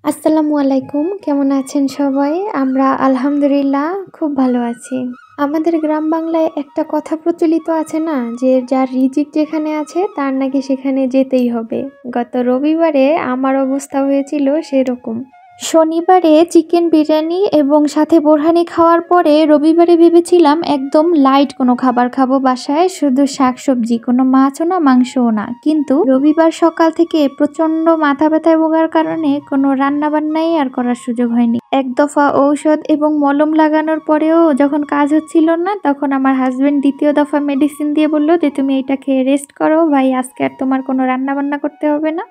আসসালামু আলাইকুম। কেমন আছেন সবাই? আমরা আলহামদুলিল্লাহ খুব ভালো আছি। আমাদের গ্রাম বাংলায় একটা কথা প্রচলিত আছে না, যে যার রিজিক যেখানে আছে তার নাকি সেখানে যেতেই হবে। গত রবিবারে আমার অবস্থা হয়েছিল সেরকম। শনিবারে চিকেন বিরিয়ানি এবং সাথে বোরহানি খাওয়ার পরে রবিবারে ভেবেছিলাম একদম লাইট কোনো খাবার খাবো, বাসায় শুধু শাকসবজি, কোনো মাছও না মাংসও না। কিন্তু রবিবার সকাল থেকে প্রচন্ড মাথা ব্যথায় ভোগার কারণে কোনো রান্না বান্নাই আর করার সুযোগ হয়নি। এক দফা ঔষধ এবং মলম লাগানোর পরেও যখন কাজ হচ্ছিল না, তখন আমার হাজবেন্ড দ্বিতীয় দফা মেডিসিন দিয়ে বললো যে তুমি এটা খেয়ে রেস্ট করো ভাই, আজকে আর তোমার কোনো রান্না বান্না করতে হবে না,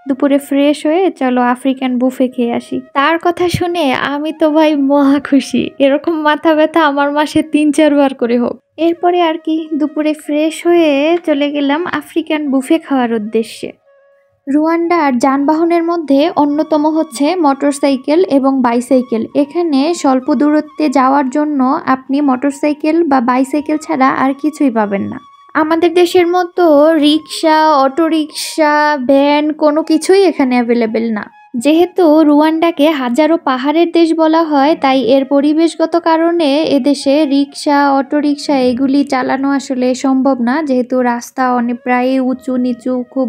দুপুরে ফ্রেশ হয়ে চলো আফ্রিকান বুফে খেয়ে আসি। তার কথা শুনে আমি তো ভাই মহা খুশি। এরকম মাথা ব্যথা আমার মাসে ৩-৪ বার করে হোক। এরপরে আর কি, দুপুরে ফ্রেশ হয়ে চলে গেলাম আফ্রিকান বুফে খাওয়ার উদ্দেশ্যে। রুয়ান্ডার যানবাহনের মধ্যে অন্যতম হচ্ছে মোটরসাইকেল এবং বাইসাইকেল। এখানে স্বল্প দূরত্বে যাওয়ার জন্য আপনি মোটরসাইকেল বা বাইসাইকেল ছাড়া আর কিছুই পাবেন না। আমাদের দেশের মতো রিক্সা, অটোরিক্সা, ভ্যান কোনো কিছুই এখানে অ্যাভেলেবেল না। যেহেতু রুয়ান্ডাকে হাজারো পাহাড়ের দেশ বলা হয়, তাই এর পরিবেশগত কারণে এদেশে রিক্সা, অটোরিক্সা এগুলি চালানো আসলে সম্ভব না, যেহেতু রাস্তা অনেক প্রায় উঁচু নিচু, খুব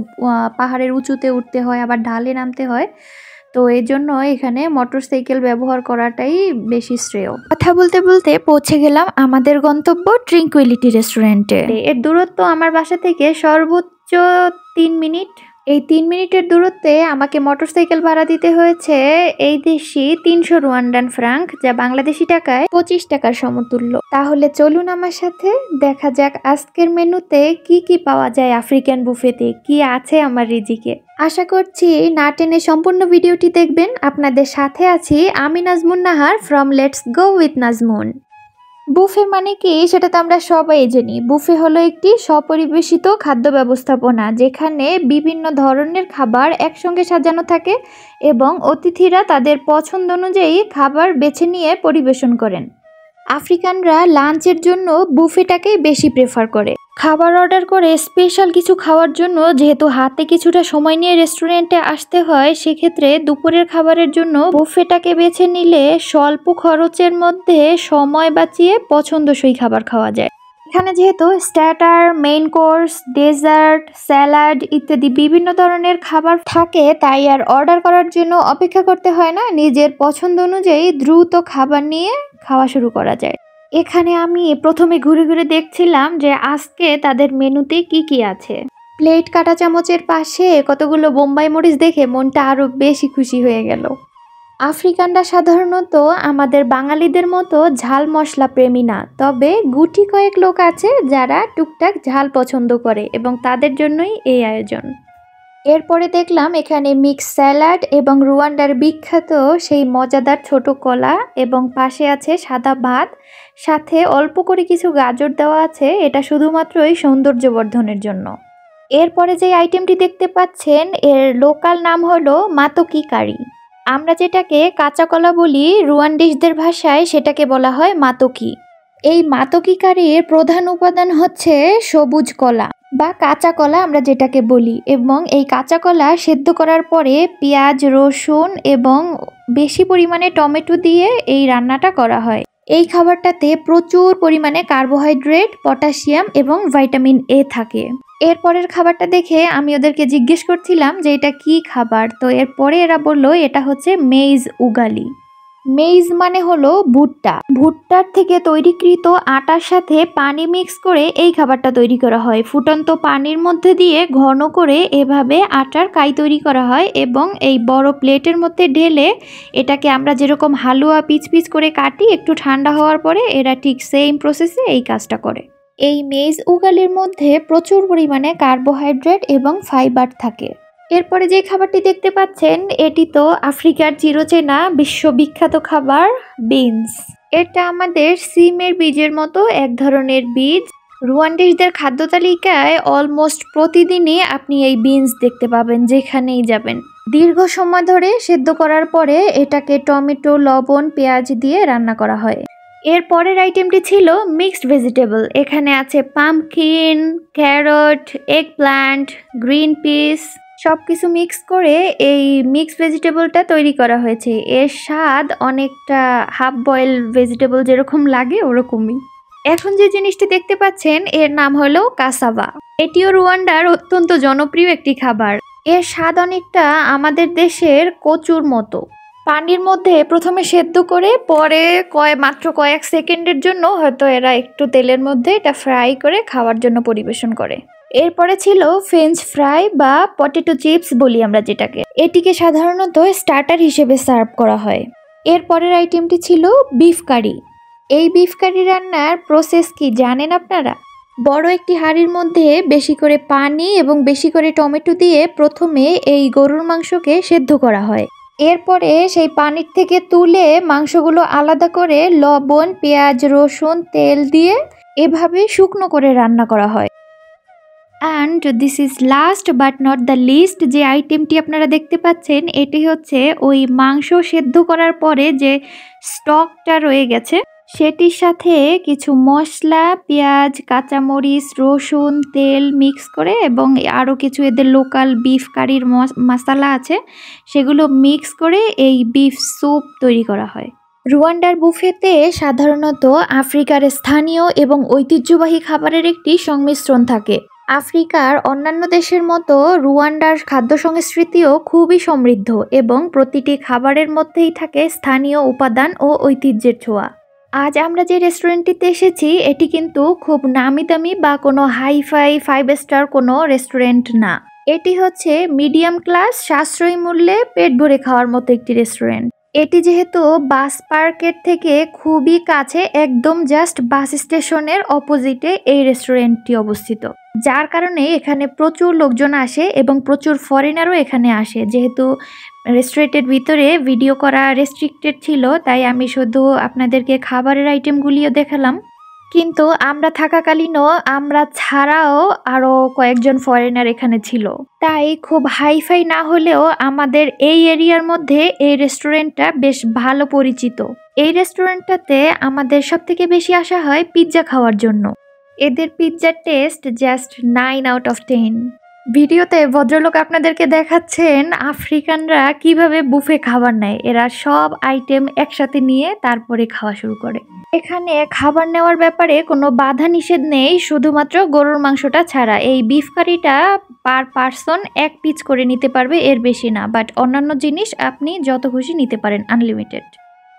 পাহাড়ের উঁচুতে উঠতে হয়, আবার ঢালে নামতে হয়। তো এই জন্য এখানে মোটরসাইকেল ব্যবহার করাটাই বেশি শ্রেয়। কথা বলতে বলতে পৌঁছে গেলাম আমাদের গন্তব্য ট্রিঙ্কুইলিটি রেস্টুরেন্টে। এর দূরত্ব আমার বাসা থেকে সর্বোচ্চ 3 মিনিট। এই 3 মিনিটের দূরত্বে আমাকে মোটরসাইকেল ভাড়া দিতে হয়েছে এই দেশি 300 রুয়ান্ডান ফ্রাঙ্ক, যা বাংলাদেশি টাকায় 25 টাকার সমতুল্য। তাহলে চলুন আমার সাথে, দেখা যাক আজকের মেনুতে কি কি পাওয়া যায় আফ্রিকান বুফেতে, কি আছে আমার রিজিকে। আশা করছি না টেনে সম্পূর্ণ ভিডিওটি দেখবেন। আপনাদের সাথে আছি আমি Nazmun Nahar from let's go with Nazmun. Buffet মানে কি সেটা তো আমরা সবাই জানি। বুফে হলো একটি স্বপরিবেশিত খাদ্য ব্যবস্থাপনা, যেখানে বিভিন্ন ধরনের খাবার একসঙ্গে সাজানো থাকে এবং অতিথিরা তাদের পছন্দ অনুযায়ী খাবার বেছে নিয়ে পরিবেশন করেন। আফ্রিকানরা লাঞ্চের জন্য বুফেটাকেই বেশি প্রেফার করে। খাবার অর্ডার করে স্পেশাল কিছু খাওয়ার জন্য যেহেতু হাতে কিছুটা সময় নিয়ে রেস্টুরেন্টে আসতে হয়, সেক্ষেত্রে দুপুরের খাবারের জন্য বুফেটাকে বেছে নিলে স্বল্প খরচের মধ্যে সময় বাঁচিয়ে পছন্দসই খাবার খাওয়া যায়। এখানে যেহেতু starter, main course, dessert, salad ইত্যাদি বিভিন্ন ধরনের খাবার থাকে, তাই আর অর্ডার করার জন্য অপেক্ষা করতে হয় না, নিজের পছন্দ অনুযায়ী দ্রুত খাবার নিয়ে খাওয়া শুরু করা যায়। এখানে আমি প্রথমে ঘুরে ঘুরে দেখছিলাম যে আজকে তাদের মেনুতে কি কি আছে। প্লেট কাটা চামচের পাশে কতগুলো বোম্বাই মরিচ দেখে মনটা আরো বেশি খুশি হয়ে গেল। আফ্রিকানরা সাধারণত আমাদের বাঙালিদের মতো ঝাল মশলা প্রেমী না, তবে গুটি কয়েক লোক আছে যারা টুকটাক ঝাল পছন্দ করে এবং তাদের জন্যই এই আয়োজন। এরপরে দেখলাম এখানে মিক্স স্যালাড এবং রুয়ান্ডার বিখ্যাত সেই মজাদার ছোট কলা, এবং পাশে আছে সাদা ভাত, সাথে অল্প করে কিছু গাজর দেওয়া আছে, এটা শুধুমাত্রই সৌন্দর্য বর্ধনের জন্য। এরপরে যে আইটেমটি দেখতে পাচ্ছেন এর লোকাল নাম হলো মাতকি কারি। আমরা যেটাকে কাঁচা কলা বলি, রুয়ান্ডিসদের ভাষায় সেটাকে বলা হয় মাতকি। এই মাতকি কারির প্রধান উপাদান হচ্ছে সবুজ কলা বা কাঁচা কলা আমরা যেটাকে বলি, এবং এই কাঁচা কলা সেদ্ধ করার পরে পেঁয়াজ, রসুন এবং বেশি পরিমাণে টমেটো দিয়ে এই রান্নাটা করা হয়। এই খাবারটাতে প্রচুর পরিমাণে কার্বোহাইড্রেট, পটাশিয়াম এবং ভিটামিন এ থাকে। এরপরের খাবারটা দেখে আমি ওদেরকে জিজ্ঞেস করছিলাম যে এটা কি খাবার, তো এরপরে এরা বলল এটা হচ্ছে মেইজ উগালি। মেইজ মানে হলো ভুট্টা। ভুট্টার থেকে তৈরিকৃত আটার সাথে পানি মিক্স করে এই খাবারটা তৈরি করা হয়। ফুটন্ত পানির মধ্যে দিয়ে ঘন করে এভাবে আটার কাই তৈরি করা হয় এবং এই বড় প্লেটের মধ্যে ঢেলে এটাকে আমরা যেরকম হালুয়া পিচ পিচ করে কাটি, একটু ঠান্ডা হওয়ার পরে এরা ঠিক সেম প্রসেসে এই কাজটা করে। এই মেইজ উগালির মধ্যে প্রচুর পরিমাণে কার্বোহাইড্রেট এবং ফাইবার থাকে। এরপরে যে খাবারটি দেখতে পাচ্ছেন এটি তো আফ্রিকার চিরচেনা বিশ্ববিখ্যাত খাবার বিনস। এটা আমাদের সিমের বীজের মতো এক ধরনের বীজ। রুয়ান্ডিসদের খাদ্য তালিকায় অলমোস্ট প্রতিদিনই আপনি এই বিনস দেখতে পাবেন যেখানেই যাবেন। দীর্ঘ সময় ধরে সেদ্ধ করার পরে এটাকে টমেটো, লবণ, পেঁয়াজ দিয়ে রান্না করা হয়। এর পরের আইটেমটি ছিল মিক্সড ভেজিটেবল। এখানে আছে pumpkin, carrot, egg plant, green piece, সবকিছু মিক্স করে এই মিক্স ভেজিটেবলটা তৈরি করা হয়েছে। এর স্বাদ অনেকটা হাফ বয়েল ভেজিটেবল যেরকম লাগে ওরকমই। এখন যে জিনিসটি দেখতে পাচ্ছেন এর নাম হলো কাসাভা। এটিও রুয়ান্ডার অত্যন্ত জনপ্রিয় একটি খাবার। এর স্বাদ অনেকটা আমাদের দেশের কচুর মতো। পানির মধ্যে প্রথমে সেদ্ধ করে পরে মাত্র কয়েক সেকেন্ডের জন্য হয়তো এরা একটু তেলের মধ্যে এটা ফ্রাই করে খাওয়ার জন্য পরিবেশন করে। এরপরে ছিল ফ্রেঞ্চ ফ্রাই বা পটেটো চিপস বলি আমরা যেটাকে। এটিকে সাধারণত স্টার্টার হিসেবে সার্ভ করা হয়। এরপরের আইটেমটি ছিল বিফ কারি। এই বিফ কারি রান্নার প্রসেস কি জানেন আপনারা? বড় একটি হাঁড়ির মধ্যে বেশি করে পানি এবং বেশি করে টমেটো দিয়ে প্রথমে এই গরুর মাংসকে সেদ্ধ করা হয়। এরপরে সেই পানির থেকে তুলে মাংসগুলো আলাদা করে লবণ, পেঁয়াজ, রসুন, তেল দিয়ে এভাবে শুকনো করে রান্না করা হয়। And this is last but not the least, যে আইটেমটি আপনারা দেখতে পাচ্ছেন এটি হচ্ছে ওই মাংস সেদ্ধ করার পরে যে স্টকটা রয়ে গেছে সেটির সাথে কিছু মশলা, পেঁয়াজ, কাঁচামরিচ, রসুন, তেল মিক্স করে এবং আরও কিছু এদের লোকাল বিফ কারির মশলা আছে সেগুলো মিক্স করে এই বিফ স্যুপ তৈরি করা হয়। রুয়ান্ডার বুফেতে সাধারণত আফ্রিকার স্থানীয় এবং ঐতিহ্যবাহী খাবারের একটি সংমিশ্রণ থাকে। আফ্রিকার অন্যান্য দেশের মতো রুয়ান্ডার খাদ্য সংস্কৃতিও খুবই সমৃদ্ধ এবং প্রতিটি খাবারের মধ্যেই থাকে স্থানীয় উপাদান ও ঐতিহ্যের ছোঁয়া। আজ আমরা যে রেস্টুরেন্টটিতে এসেছি এটি কিন্তু খুব নামি দামি বা কোনো হাইফাই 5 স্টার কোনো রেস্টুরেন্ট না। এটি হচ্ছে মিডিয়াম ক্লাস, সাশ্রয়ী মূল্যে পেট ভরে খাওয়ার মতো একটি রেস্টুরেন্ট। এটি যেহেতু বাস পার্কের থেকে খুবই কাছে, একদম জাস্ট বাস স্টেশনের অপোজিটে এই রেস্টুরেন্টটি অবস্থিত, যার কারণে এখানে প্রচুর লোকজন আসে এবং প্রচুর ফরেনারও এখানে আসে। যেহেতু রেস্টুরেন্টের ভিতরে ভিডিও করা রেস্ট্রিক্টেড ছিল তাই আমি শুধু আপনাদেরকে খাবারের আইটেমগুলিও দেখালাম, কিন্তু আমরা থাকাকালীনও আমরা ছাড়াও আরও কয়েকজন ফরেনার এখানে ছিল, তাই খুব হাইফাই না হলেও আমাদের এই এরিয়ার মধ্যে এই রেস্টুরেন্টটা বেশ ভালো পরিচিত। এই রেস্টুরেন্টটাতে আমাদের সবথেকে বেশি আসা হয় পিৎজা খাওয়ার জন্য। এদের পিৎজার টেস্ট জাস্ট 9/10। ভিডিওতে ভদ্রলোক আপনাদেরকে দেখাচ্ছেন আফ্রিকানরা কিভাবে বুফে খাবার নেয়। এরা সব আইটেম একসাথে নিয়ে তারপরে খাওয়া শুরু করে। এখানে খাবার নেওয়ার ব্যাপারে কোনো বাধা নিষেধ নেই, শুধুমাত্র গরুর মাংসটা ছাড়া। এই বিফ কারিটা পার পারসন 1 পিস করে নিতে পারবে, এর বেশি না। বাট অন্যান্য জিনিস আপনি যত খুশি নিতে পারেন, আনলিমিটেড।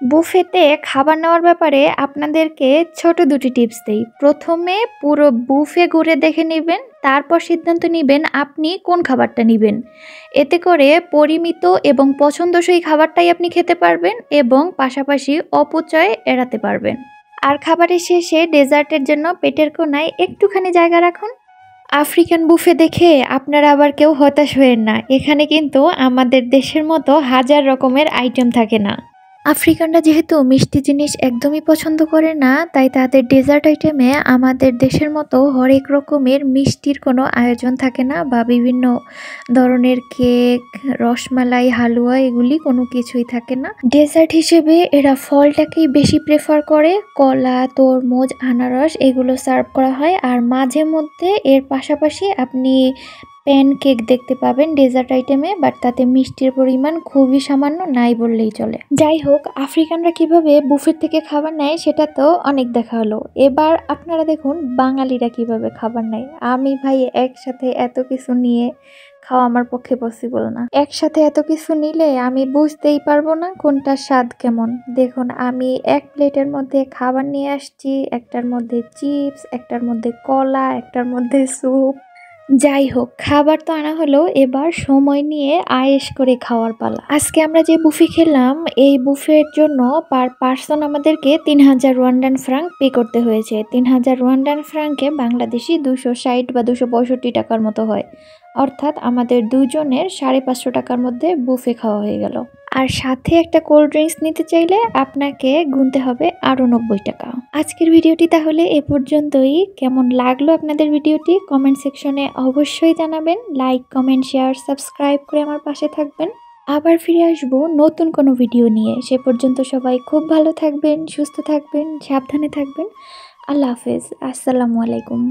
বুফেতে খাবার নেওয়ার ব্যাপারে আপনাদেরকে ছোট 2টি টিপস দেই। প্রথমে পুরো বুফে ঘুরে দেখে নেবেন, তারপর সিদ্ধান্ত নেবেন আপনি কোন খাবারটা নেবেন। এতে করে পরিমিত এবং পছন্দসই খাবারটাই আপনি খেতে পারবেন এবং পাশাপাশি অপচয় এড়াতে পারবেন। আর খাবারের শেষে ডেজার্টের জন্য পেটের কোণায় একটুখানি জায়গা রাখুন। আফ্রিকান বুফে দেখে আপনারা আবার কেউ হতাশ হয়েন না, এখানে কিন্তু আমাদের দেশের মতো হাজার রকমের আইটেম থাকে না। আফ্রিকানরা যেহেতু মিষ্টি জিনিস একদমই পছন্দ করে না, তাই তাদের ডেজার্ট আইটেমে আমাদের দেশের মতো হরেক রকমের মিষ্টির কোনো আয়োজন থাকে না, বা বিভিন্ন ধরনের কেক, রসমালাই, হালুয়া এগুলি কোনো কিছুই থাকে না। ডেজার্ট হিসেবে এরা ফলটাকেই বেশি প্রেফার করে। কলা, তরমুজ, আনারস এগুলো সার্ভ করা হয়। আর মাঝে মধ্যে এর পাশাপাশি আপনি প্যানকেক দেখতে পাবেন ডেজার্ট আইটেমে, বাট তাতে মিষ্টির পরিমাণ খুবই সামান্য, নাই বললেই চলে। যাই হোক, আফ্রিকানরা কিভাবে বুফেট থেকে খাবার নেয় সেটা তো অনেক দেখা হলো। এবার আপনারা দেখুন বাঙালিরা কিভাবে খাবার নেয়। আমি ভাই একসাথে এত কিছু নিয়ে খাওয়া আমার পক্ষে পসিবল না। একসাথে এত কিছু নিলে আমি বুঝতেই পারবো না কোনটার স্বাদ কেমন। দেখুন, আমি এক প্লেটের মধ্যে খাবার নিয়ে আসছি, একটার মধ্যে চিপস, একটার মধ্যে কলা, একটার মধ্যে স্যুপ। যাই হোক, খাবার তো আনা হলো, এবার সময় নিয়ে আয়েশ করে খাওয়ার পালা। আজকে আমরা যে বুফে খেলাম এই বুফের জন্য পার পার্সন আমাদেরকে 3000 রুয়ান্ডান ফ্রাঙ্ক পে করতে হয়েছে। 3000 রুয়ান্ডান ফ্রাঙ্কে বাংলাদেশি 260 বা 265 টাকার মতো হয়, অর্থাৎ আমাদের দুজনের 550 টাকার মধ্যে বুফে খাওয়া হয়ে গেল। আর সাথে একটা কোল্ড ড্রিঙ্কস নিতে চাইলে আপনাকে গুনতে হবে আরও 90 টাকা। আজকের ভিডিওটি তাহলে এ পর্যন্তই। কেমন লাগলো আপনাদের ভিডিওটি কমেন্ট সেকশনে অবশ্যই জানাবেন। লাইক, কমেন্ট, শেয়ার, সাবস্ক্রাইব করে আমার পাশে থাকবেন। আবার ফিরে আসবো নতুন কোনো ভিডিও নিয়ে। সে পর্যন্ত সবাই খুব ভালো থাকবেন, সুস্থ থাকবেন, সাবধানে থাকবেন। আল্লাহ হাফেজ, আসসালামু আলাইকুম।